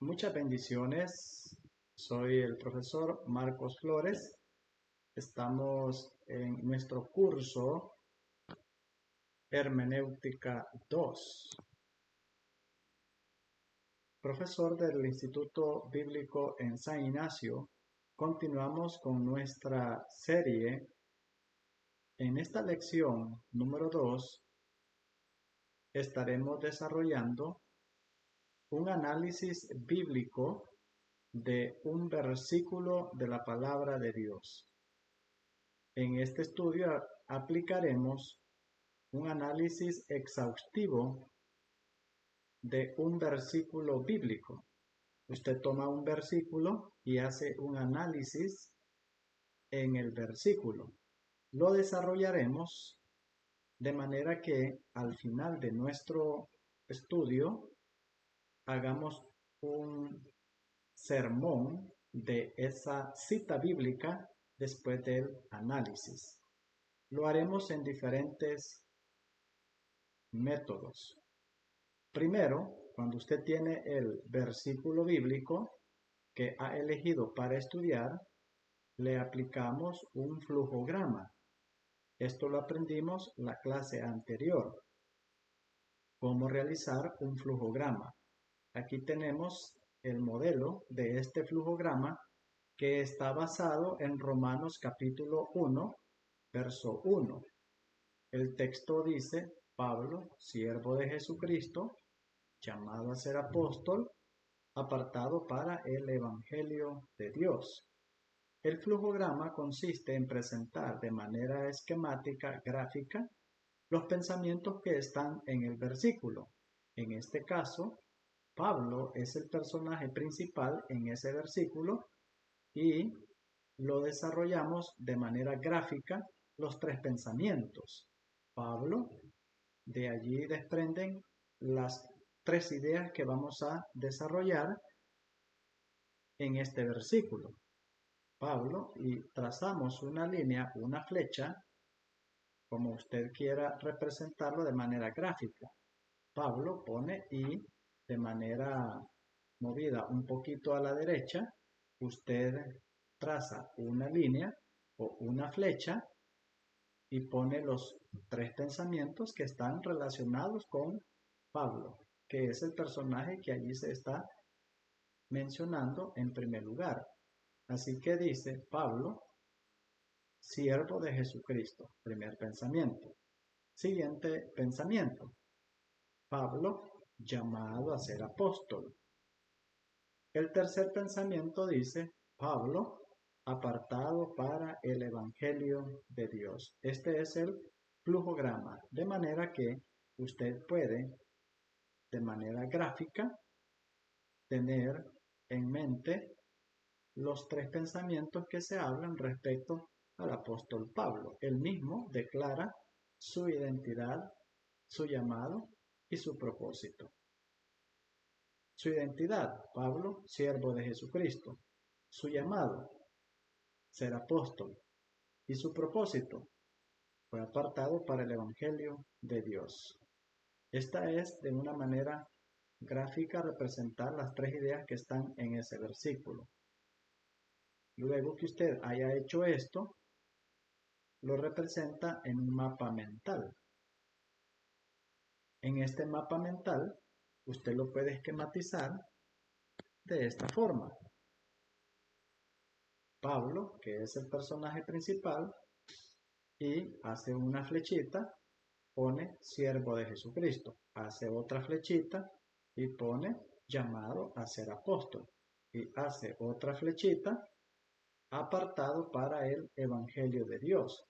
Muchas bendiciones. Soy el profesor Marcos Flores. Estamos en nuestro curso Hermenéutica 2. Profesor del Instituto Bíblico en San Ignacio, continuamos con nuestra serie. En esta lección número 2 estaremos desarrollando un análisis bíblico de un versículo de la palabra de Dios. En este estudio aplicaremos un análisis exhaustivo de un versículo bíblico. Usted toma un versículo y hace un análisis en el versículo. Lo desarrollaremos de manera que al final de nuestro estudio hagamos un sermón de esa cita bíblica después del análisis. Lo haremos en diferentes métodos. Primero, cuando usted tiene el versículo bíblico que ha elegido para estudiar, le aplicamos un flujograma. Esto lo aprendimos en la clase anterior. Cómo realizar un flujograma. Aquí tenemos el modelo de este flujograma que está basado en Romanos capítulo 1, verso 1. El texto dice: Pablo, siervo de Jesucristo, llamado a ser apóstol, apartado para el Evangelio de Dios. El flujograma consiste en presentar de manera esquemática, gráfica, los pensamientos que están en el versículo. En este caso, Pablo es el personaje principal en ese versículo y lo desarrollamos de manera gráfica los tres pensamientos. Pablo, de allí desprenden las tres ideas que vamos a desarrollar en este versículo. Pablo, y trazamos una línea, una flecha, como usted quiera representarlo de manera gráfica. Pablo pone y de manera movida un poquito a la derecha, usted traza una línea o una flecha y pone los tres pensamientos que están relacionados con Pablo, que es el personaje que allí se está mencionando en primer lugar. Así que dice Pablo, siervo de Jesucristo, primer pensamiento. Siguiente pensamiento, Pablo, llamado a ser apóstol. El tercer pensamiento dice, Pablo, apartado para el Evangelio de Dios. Este es el flujograma, de manera que usted puede, de manera gráfica, tener en mente los tres pensamientos que se hablan respecto al apóstol Pablo. Él mismo declara su identidad, su llamado y su propósito. Su identidad, Pablo, siervo de Jesucristo. Su llamado, ser apóstol. Y su propósito, fue apartado para el Evangelio de Dios. Esta es, de una manera gráfica, representar las tres ideas que están en ese versículo. Luego que usted haya hecho esto, lo representa en un mapa mental. En este mapa mental, usted lo puede esquematizar de esta forma. Pablo, que es el personaje principal, y hace una flechita, pone siervo de Jesucristo. Hace otra flechita y pone llamado a ser apóstol. Y hace otra flechita, apartado para el Evangelio de Dios.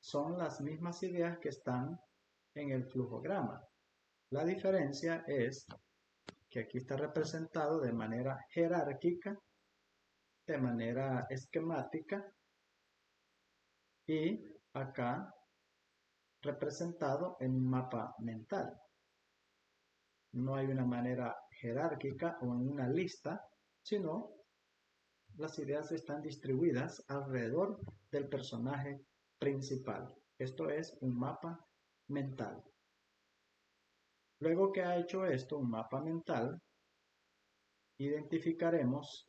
Son las mismas ideas que están en el flujograma. La diferencia es que aquí está representado de manera jerárquica, de manera esquemática, y acá representado en un mapa mental. No hay una manera jerárquica o en una lista, sino las ideas están distribuidas alrededor del personaje principal. Esto es un mapa mental. Luego que ha hecho esto, un mapa mental, identificaremos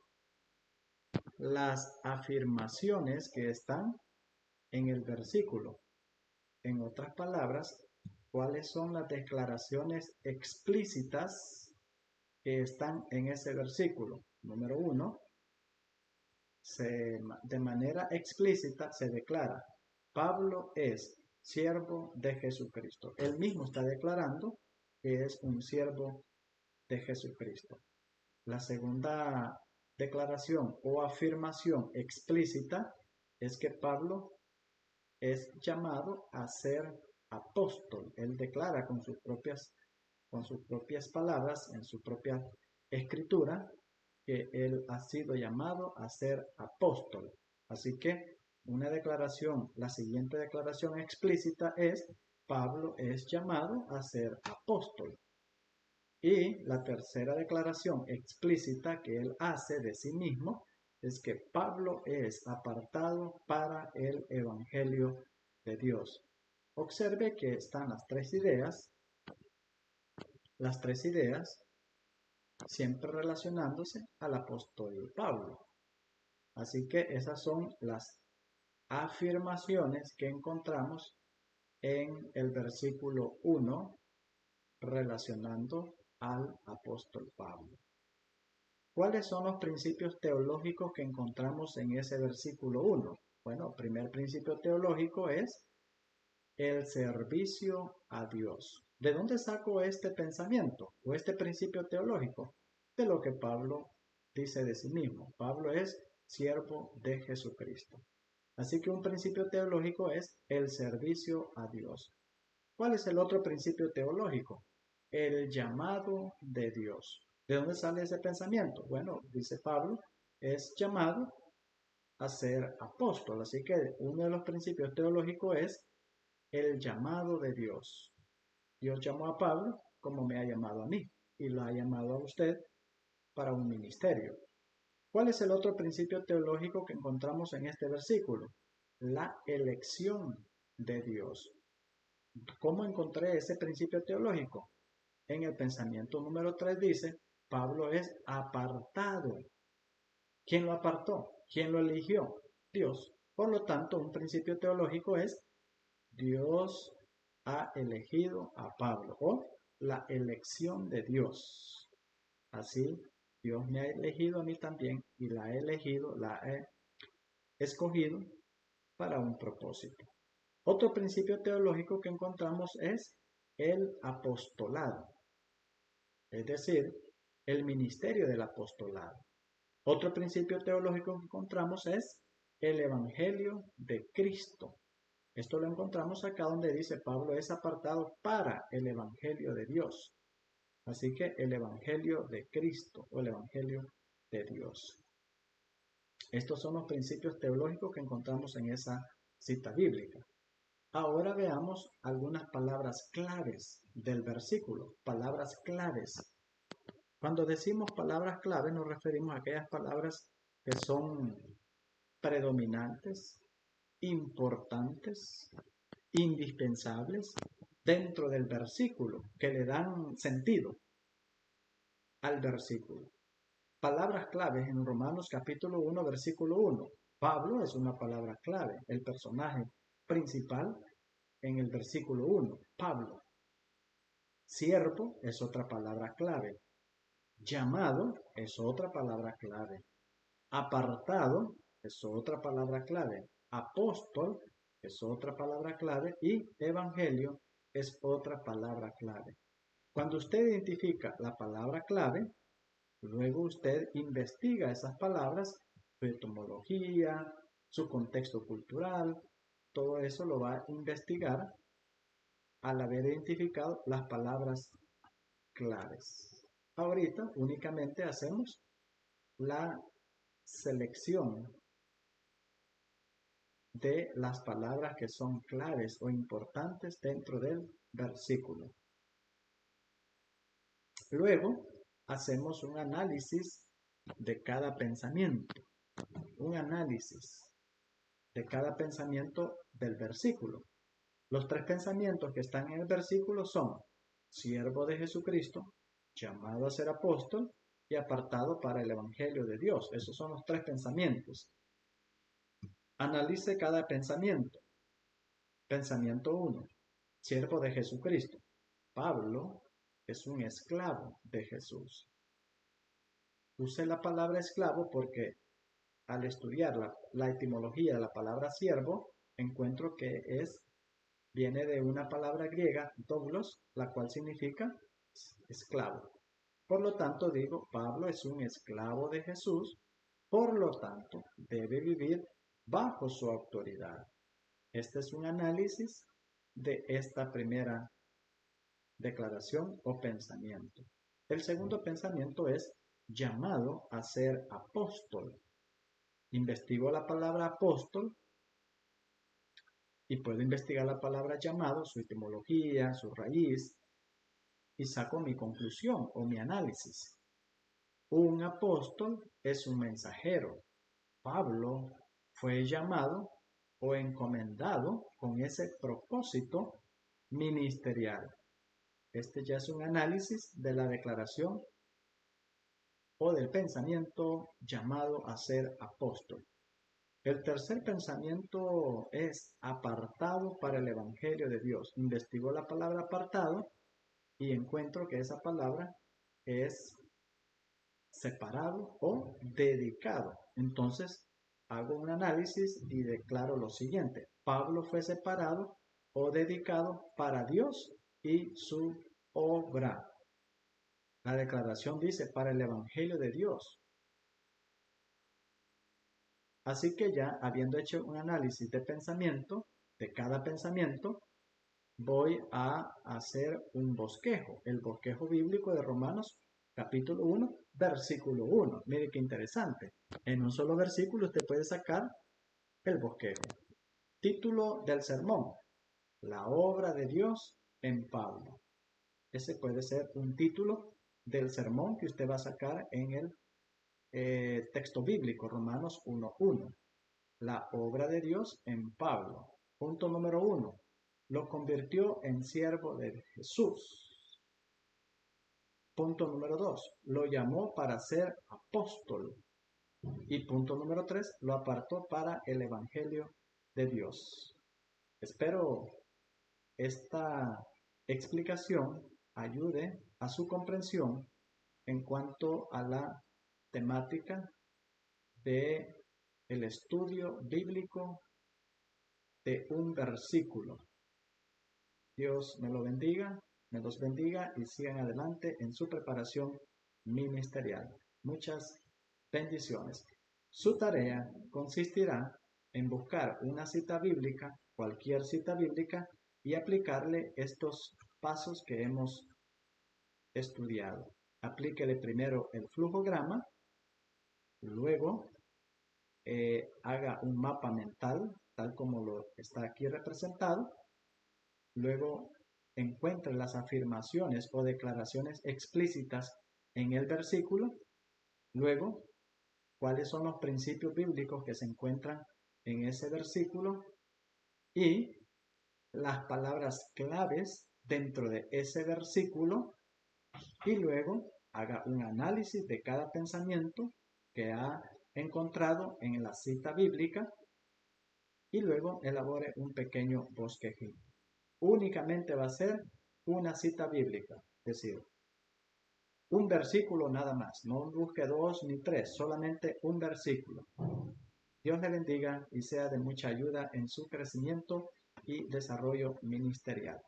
las afirmaciones que están en el versículo. En otras palabras, ¿cuáles son las declaraciones explícitas que están en ese versículo? Número 1, de manera explícita se declara: Pablo es siervo de Jesucristo. Él mismo está declarando que es un siervo de Jesucristo. La segunda declaración o afirmación explícita es que Pablo es llamado a ser apóstol. Él declara con sus propias palabras, en su propia escritura, que él ha sido llamado a ser apóstol. Así que la siguiente declaración explícita es: Pablo es llamado a ser apóstol. Y la tercera declaración explícita que él hace de sí mismo es que Pablo es apartado para el Evangelio de Dios. Observe que están las tres ideas siempre relacionándose al apóstol Pablo. Así que esas son las afirmaciones que encontramos en el versículo 1 relacionando al apóstol Pablo. ¿Cuáles son los principios teológicos que encontramos en ese versículo 1? Bueno, el primer principio teológico es el servicio a Dios. ¿De dónde saco este pensamiento o este principio teológico? De lo que Pablo dice de sí mismo. Pablo es siervo de Jesucristo. Así que un principio teológico es el servicio a Dios. ¿Cuál es el otro principio teológico? El llamado de Dios. ¿De dónde sale ese pensamiento? Bueno, dice Pablo, es llamado a ser apóstol. Así que uno de los principios teológicos es el llamado de Dios. Dios llamó a Pablo como me ha llamado a mí y lo ha llamado a usted para un ministerio. ¿Cuál es el otro principio teológico que encontramos en este versículo? La elección de Dios. ¿Cómo encontré ese principio teológico? En el pensamiento número 3 dice: Pablo es apartado. ¿Quién lo apartó? ¿Quién lo eligió? Dios. Por lo tanto, un principio teológico es: Dios ha elegido a Pablo, o la elección de Dios. Así, Dios me ha elegido a mí también y la he escogido para un propósito. Otro principio teológico que encontramos es el apostolado, es decir, el ministerio del apostolado. Otro principio teológico que encontramos es el Evangelio de Cristo. Esto lo encontramos acá donde dice: Pablo es apartado para el Evangelio de Dios. Así que el Evangelio de Cristo o el Evangelio de Dios. Estos son los principios teológicos que encontramos en esa cita bíblica. Ahora veamos algunas palabras claves del versículo. Palabras claves. Cuando decimos palabras claves nos referimos a aquellas palabras que son predominantes, importantes, indispensables dentro del versículo, que le dan sentido al versículo. Palabras claves en Romanos capítulo 1, versículo 1. Pablo es una palabra clave, el personaje principal en el versículo 1, Pablo. Siervo es otra palabra clave. Llamado es otra palabra clave. Apartado es otra palabra clave. Apóstol es otra palabra clave y evangelio es otra palabra clave. Cuando usted identifica la palabra clave, luego usted investiga esas palabras, su etimología, su contexto cultural, todo eso lo va a investigar al haber identificado las palabras claves. Ahorita únicamente hacemos la selección de las palabras que son claves o importantes dentro del versículo. Luego hacemos un análisis de cada pensamiento, un análisis de cada pensamiento del versículo. Los tres pensamientos que están en el versículo son: siervo de Jesucristo, llamado a ser apóstol y apartado para el Evangelio de Dios. Esos son los tres pensamientos. Analice cada pensamiento. Pensamiento 1. Siervo de Jesucristo. Pablo es un esclavo de Jesús. Use la palabra esclavo porque al estudiar la etimología de la palabra siervo, encuentro que viene de una palabra griega, doulos, la cual significa esclavo. Por lo tanto, digo, Pablo es un esclavo de Jesús, por lo tanto, debe vivir bajo su autoridad. Este es un análisis de esta primera declaración o pensamiento. El segundo pensamiento es llamado a ser apóstol. Investigo la palabra apóstol y puedo investigar la palabra llamado, su etimología, su raíz, y saco mi conclusión o mi análisis. Un apóstol es un mensajero. Pablo fue llamado o encomendado con ese propósito ministerial. Este ya es un análisis de la declaración o del pensamiento llamado a ser apóstol. El tercer pensamiento es apartado para el Evangelio de Dios. Investigo la palabra apartado y encuentro que esa palabra es separado o dedicado. Entonces, hago un análisis y declaro lo siguiente. Pablo fue separado o dedicado para Dios y su obra. La declaración dice para el Evangelio de Dios. Así que ya habiendo hecho un análisis de pensamiento, de cada pensamiento, voy a hacer un bosquejo, el bosquejo bíblico de Romanos capítulo 1, versículo 1. Mire qué interesante. En un solo versículo usted puede sacar el bosquejo. Título del sermón: La obra de Dios en Pablo. Ese puede ser un título del sermón que usted va a sacar en el texto bíblico, Romanos 1:1. La obra de Dios en Pablo. Punto número 1. Lo convirtió en siervo de Jesús. Punto número 2. Lo llamó para ser apóstol. Y punto número 3. Lo apartó para el Evangelio de Dios. Espero esta explicación ayude a su comprensión en cuanto a la temática de el estudio bíblico de un versículo. Dios me lo bendiga, me los bendiga y sigan adelante en su preparación ministerial. Muchas bendiciones. Su tarea consistirá en buscar una cita bíblica, cualquier cita bíblica, y aplicarle estos pasos que hemos estudiado. Aplíquele primero el flujograma, luego haga un mapa mental, tal como lo está aquí representado. Luego encuentre las afirmaciones o declaraciones explícitas en el versículo. Luego, cuáles son los principios bíblicos que se encuentran en ese versículo y las palabras claves dentro de ese versículo. Y luego haga un análisis de cada pensamiento que ha encontrado en la cita bíblica y luego elabore un pequeño bosquejín. Únicamente va a ser una cita bíblica, es decir, un versículo nada más, no busque 2 ni 3, solamente un versículo. Dios le bendiga y sea de mucha ayuda en su crecimiento y desarrollo ministerial.